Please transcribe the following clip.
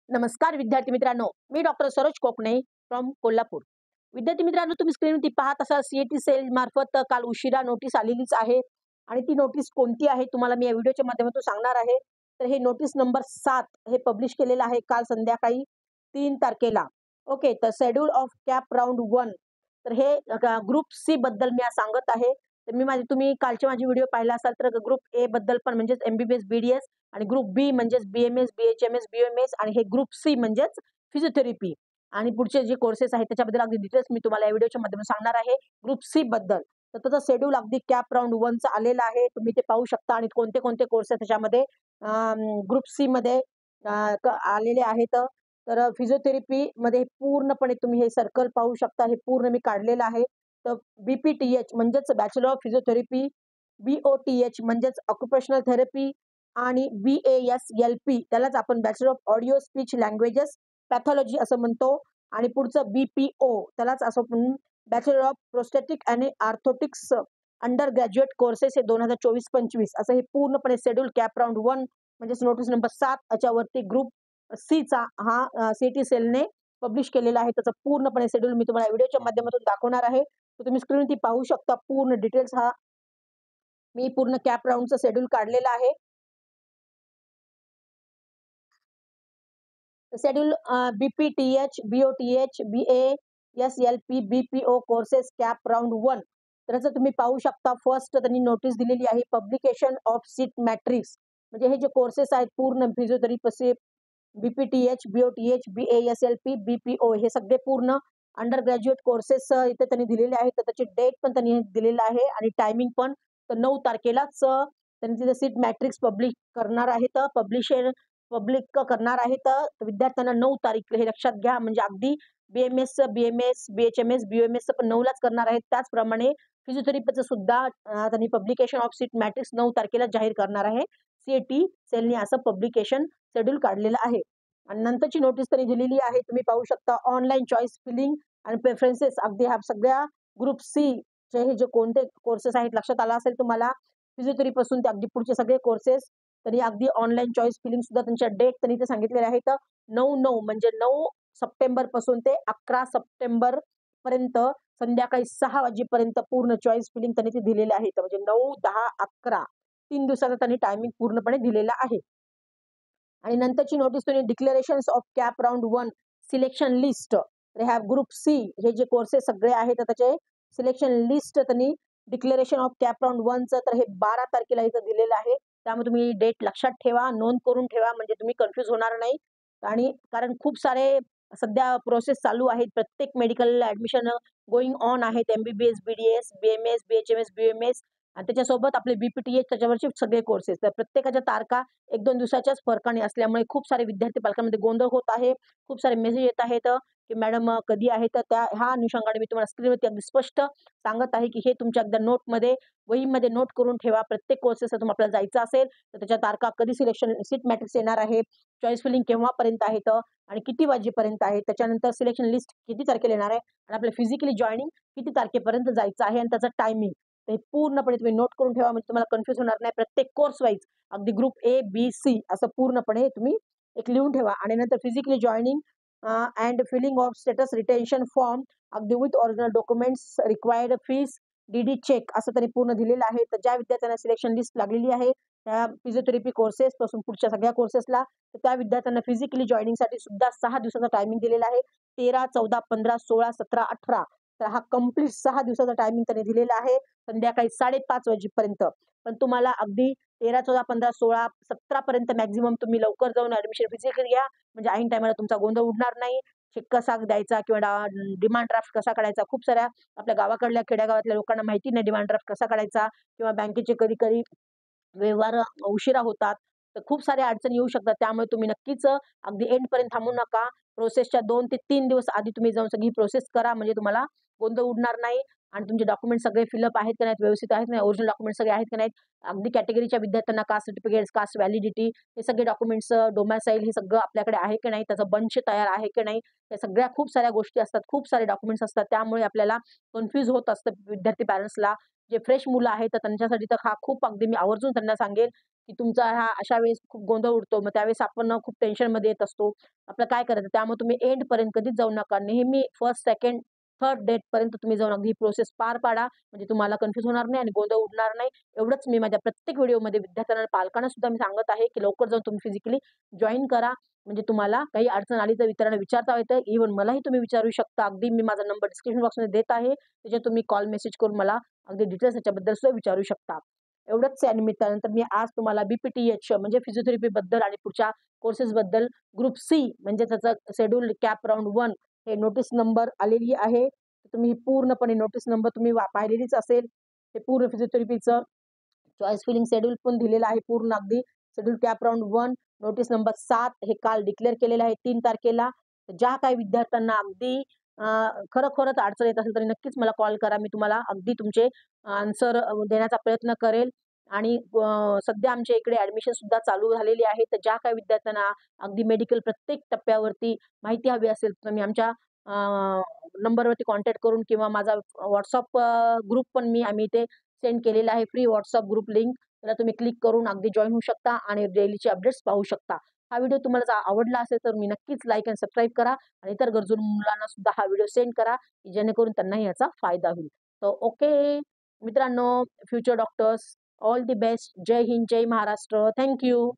नमस्कार विद्यार्थी मित्रांनो, मी डॉक्टर सरोज कोकणे फ्रॉम कोल्हापूर. विद्यार्थी मित्रांनो, तुम्ही स्क्रीनवरती पाहत असाल सी सेल मार्फत काल उशिरा नोटीस आलेलीच आहे आणि ती नोटीस कोणती आहे तुम्हाला मी या व्हिडिओच्या माध्यमातून सांगणार आहे. तर हे नोटीस नंबर 7 हे पब्लिश केलेलं आहे काल संध्याकाळी 3 तारखेला. ओके, तर शेड्यूल ऑफ कॅप राउंड 1. तर हे ग्रुप सी बद्दल मी आज सांगत आहे. तर तुम्ही कालचे माझे व्हिडिओ पाहिला असाल तर ग्रुप ए बद्दल पण म्हणजेच एमबीबीएस बीडीएस आणि ग्रुप बी म्हणजेच बीएमएस बीएचएमएस बीएमएस आणि हे ग्रुप सी म्हणजेच फिजिओथेरपी आणि पुढचे जे कोर्सेस आहेत त्याच्याबद्दल अगदी डिटेल्स मी तुम्हाला या व्हिडिओच्या माध्यमातून सांगणार आहे. ग्रुप सी बद्दल तर त्याचं शेड्यूल अगदी कॅप राउंड 1चं आलेलं आहे. तुम्ही ते पाहू शकता आणि कोणते कोणते कोर्सेस त्याच्यामध्ये ग्रुप सी मध्ये आलेले आहेत. तर फिजिओथेरपी मध्ये पूर्णपणे तुम्ही हे सर्कल पाहू शकता. हे पूर्ण मी काढलेलं आहे. तर बीपीटीएच म्हणजेच बॅचलर ऑफ फिजिओथेरपी, बीओटीएच म्हणजेच ऑक्युपेशनल थेरपी आणि BASLP त्यालाच आपण bachelor of audio speech languages pathology असं म्हणतो आणि पुढचं BPO त्यालाच असं आपण बॅचलर ऑफ प्रोस्थेटिक आणि आर्थोटिक्स अंडर ग्रॅज्युएट कोर्सेस हे 2024-25 असं हे पूर्णपणे शेड्यूल कॅप राउंड 1 म्हणजेच नोटीस नंबर 7 याच्यावरती ग्रुप सीचा हा सीटी सेलने पब्लिश केलेला आहे. त्याचं पूर्णपणे शेड्यूल मी तुम्हाला व्हिडिओच्या माध्यमातून दाखवणार आहे. तर तुम्ही स्क्रीनवरती पाहू शकता पूर्ण डिटेल्स हा मी पूर्ण कॅप राउंडचं शेड्यूल काढलेला आहे. Schedule BPTH, BOTH, BASLP, BPO courses cap round 1. त्याचं तुम्ही पाहू शकता. फर्स्ट त्यांनी नोटीस दिलेली आहे पब्लिकेशन ऑफ सीट मॅट्रिक्स. म्हणजे हे जे कोर्सेस आहेत पूर्ण फिजिओथेरपी, बीपीटीएच, बीओटीएच, BASLP, BPO हे सगळे पूर्ण अंडर ग्रॅज्युएट कोर्सेस इथे त्यांनी दिलेले आहेत. तर त्याची डेट पण त्यांनी दिलेलं आहे आणि टायमिंग पण. तर 9 तारखेलाच त्यांनी तिथे सीट मॅट्रिक्स पब्लिश करणार आहेत. पब्लिक करणार आहेत. तर विद्यार्थ्यांना 9 तारीख हे लक्षात घ्या. म्हणजे अगदी BMS, BHMS, BOMS पण 9लाच करणार आहेत. त्याचप्रमाणे फिजिओथेरपीचं सुद्धा त्यांनी पब्लिकेशन ऑफ सीट मॅट्रिक्स 9 तारखेला जाहीर करणार आहे. सीएटी सेलनी असं पब्लिकेशन शेड्यूल काढलेलं आहे. आणि नंतरची नोटीस त्यांनी दिलेली आहे. तुम्ही पाहू शकता ऑनलाईन चॉईस फिलिंग आणि प्रेफरन्सेस अगदी ह्या सगळ्या ग्रुप सी चे हे जे कोणते कोर्सेस आहेत लक्षात आला असेल तुम्हाला. फिजिओथेरपी पासून ते अगदी पुढचे सगळे कोर्सेस त्यांनी अगदी ऑनलाईन चॉईस फिलिंग सुद्धा त्यांच्या डेट त्यांनी ते सांगितलेले आहेत. 9/9 म्हणजे 9 सप्टेंबर पासून ते 11 सप्टेंबर पर्यंत संध्याकाळी 6 वाजेपर्यंत पूर्ण चॉईस फिलिंग त्यांनी ते दिलेले आहेत. म्हणजे 9, 10, 11 3 दिवसाचा त्यांनी टायमिंग पूर्णपणे दिलेला आहे. आणि नंतरची नोटीस तुम्ही declarations of cap round 1 selection list. तर ह्या ग्रुप सी हे जे कोर्सेस सगळे आहेत त्याचे सिलेक्शन लिस्ट त्यांनी डिक्लेरेशन ऑफ कॅप राउंड 1चं तर हे 12 तारखेला इथं दिलेलं आहे. त्यामुळे तुम्ही डेट लक्षात ठेवा, नोंद करून ठेवा म्हणजे तुम्ही कन्फ्यूज होणार नाही. आणि कारण खूप सारे सध्या प्रोसेस चालू आहेत. प्रत्येक मेडिकल ऍडमिशन गोइंग ऑन आहेत. MBBS, BDS, BMS, BHMS, BMS आणि त्याच्यासोबत आपले बीपीटीएच त्याच्यावरचे सगळे कोर्सेस. तर प्रत्येकाच्या तारखा 1-2 दिवसाच्याच फरकाने असल्यामुळे खूप सारे विद्यार्थी पालकांमध्ये गोंधळ होत आहे. खूप सारे मेसेज येत आहेत की मॅडम कधी आहे. तर ह्या अनुषंगाने मी तुम्हाला स्क्रीनवरती अगदी स्पष्ट सांगत आहे की हे तुमच्या एकदा नोटमध्ये वहीमध्ये नोट करून ठेवा. प्रत्येक कोर्सेस आपल्याला जायचं असेल तर त्याच्या तारखा कधी सिलेक्शन सीट मॅट्रिक्स येणार आहे, चॉईस फिलिंग केव्हापर्यंत आहेत आणि किती वाजेपर्यंत आहे, त्याच्यानंतर सिलेक्शन लिस्ट किती तारखेला येणार आहे आणि आपलं फिजिकली जॉईनिंग किती तारखेपर्यंत जायचं आहे आणि त्याचं टायमिंग ते पूर्णपणे तुम्ही नोट करून ठेवा. म्हणजे तुम्हाला कन्फ्युज होणार नाही. प्रत्येक कोर्स वाईज अगदी ग्रुप ए बी सी असं पूर्णपणे तुम्ही एक लिहून ठेवा. आणि नंतर physically joining and filling of status retention form अगदी with original documents required fees DD cheque असं त्यांनी पूर्ण दिलेलं आहे. तर ज्या विद्यार्थ्यांना सिलेक्शन लिस्ट लागलेली आहे त्या फिजिओथेरपी कोर्सेस पासून पुढच्या सगळ्या कोर्सेसला तर त्या विद्यार्थ्यांना फिजिकली जॉईनिंगसाठी सुद्धा 6 दिवसाचा टायमिंग दिलेला आहे. 13, 14, 15, 16, 17, 18 तर हा कंप्लीट 6 दिवसाचा टायमिंग त्यांनी दिलेला आहे संध्याकाळी 5:30 वाजेपर्यंत. पण तुम्हाला अगदी 13, 14, 15, 16, 17 पर्यंत मॅक्झिमम तुम्ही लवकर जाऊन ऍडमिशन फिजिकली घ्या. म्हणजे ऐन टायमाला तुमचा गोंधळ उडणार नाही. चेक कसा द्यायचा किंवा डिमांड ड्राफ्ट कसा काढायचा. खूप साऱ्या आपल्या गावाकडल्या खेड्यागावातल्या लोकांना माहिती नाही डिमांड ड्राफ्ट कसा काढायचा किंवा बँकेचे कधी कधी व्यवहार उशिरा होतात. तर खूप साऱ्या अडचणी येऊ शकतात. त्यामुळे तुम्ही नक्कीच अगदी एंड पर्यंत थांबू नका. प्रोसेसच्या 2 ते 3 दिवस आधी तुम्ही जाऊन सगळी प्रोसेस करा म्हणजे तुम्हाला गोंधळ उडणार नाही. आणि तुमचे डॉक्युमेंट सगळे फिलअप आहेत का नाहीत, व्यवस्थित आहेत नाही, ओरिजिनल डॉक्युमेंट सगळे आहेत का नाहीत, अगदी कॅटेगरीच्या विद्यार्थ्यांना कास्ट सर्टिफिकेट्स, कास्ट व्हॅलिडिटी हे सगळे डॉक्युमेंट्स, डोमॅसाईल हे सगळं आपल्याकडे आहे की नाही, त्याचा बंच तयार आहे की नाही, या सगळ्या खूप साऱ्या गोष्टी असतात, खूप सारे डॉक्युमेंट्स असतात. त्यामुळे आपल्याला कन्फ्यूज होत असतं विद्यार्थी पॅरेंट्सला. जे फ्रेश मुलं आहेत तर त्यांच्यासाठी तर हा खूप अगदी मी आवर्जून त्यांना सांगेल, की तुमचा हा अशा वेळेस खूप गोंधळ उडतो. मग त्यावेळेस आपण खूप टेन्शनमध्ये येत असतो. आपलं काय करायचं? त्यामुळे तुम्ही एंडपर्यंत कधीच जाऊ नका. नेहमी फर्स्ट, सेकंड, थर्ड डेटपर्यंत तुम्ही जाऊन अगदी ही प्रोसेस पार पाडा. म्हणजे तुम्हाला कन्फ्यूज होणार नाही आणि गोंधळ उडणार नाही. एवढंच मी माझ्या प्रत्येक व्हिडिओमध्ये विद्यार्थ्यांना आणि पालकांना सुद्धा मी सांगत आहे, की लवकर जाऊन तुम्ही फिजिकली जॉइन करा. म्हणजे तुम्हाला काही अडचण आली तर इतरांना विचारता येतं. इव्हन मलाही तुम्ही विचारू शकता. अगदी मी माझा नंबर डिस्क्रिप्शन बॉक्समध्ये देत आहे. त्याच्यात तुम्ही कॉल, मेसेज करून मला अगदी डिटेल्स याच्याबद्दल सुद्धा विचारू शकता. एवढंच आहे. आणि मी त्यानंतर मी आज तुम्हाला BPTH म्हणजे फिजिओथेरपीबद्दल आणि पुढच्या कोर्सेसबद्दल ग्रुप सी म्हणजे त्याचं शेड्यूल कॅप राउंड 1 हे नोटीस नंबर आलेली आहे. तुम्ही पूर्णपणे नोटीस नंबर तुम्ही पाहिलेलीच असेल. हे पूर्ण फिजिओथेरपीचं चॉईस फिलिंग शेड्यूल पण दिलेलं आहे पूर्ण अगदी. Schedule cap round 1 notice number 7 हे काल डिक्लेअर केलेलं आहे 3 तारखेला. ज्या काही विद्यार्थ्यांना अगदी अ, खरोखरच अडचण येत असेल तर नक्कीच मला कॉल करा. मी तुम्हाला अगदी तुमचे आन्सर देण्याचा प्रयत्न करेल. आणि सध्या आमच्या इकडे ॲडमिशन सुद्धा चालू झालेली आहे. तर ज्या काही विद्यार्थ्यांना अगदी मेडिकल प्रत्येक टप्प्यावरती माहिती हवी असेल तर मी आमच्या नंबरवरती कॉन्टॅक्ट करून किंवा माझा WhatsApp ग्रुप पण आम्ही इथे सेंड केलेला आहे. Free WhatsApp group link. त्याला तुम्ही क्लिक करून अगदी जॉइन होऊ शकता आणि डेलीचे अपडेट्स पाहू शकता. हा व्हिडिओ तुम्हाला जर आवडला असेल तर मी नक्कीच लाईक आणि सबस्क्राईब करा आणि इतर गरजू मुलांना सुद्धा हा व्हिडिओ सेंड करा, की जेणेकरून त्यांनाही याचा फायदा होईल. तर ओके मित्रांनो, future doctors all the best. जय हिंद, जय महाराष्ट्र. Thank you.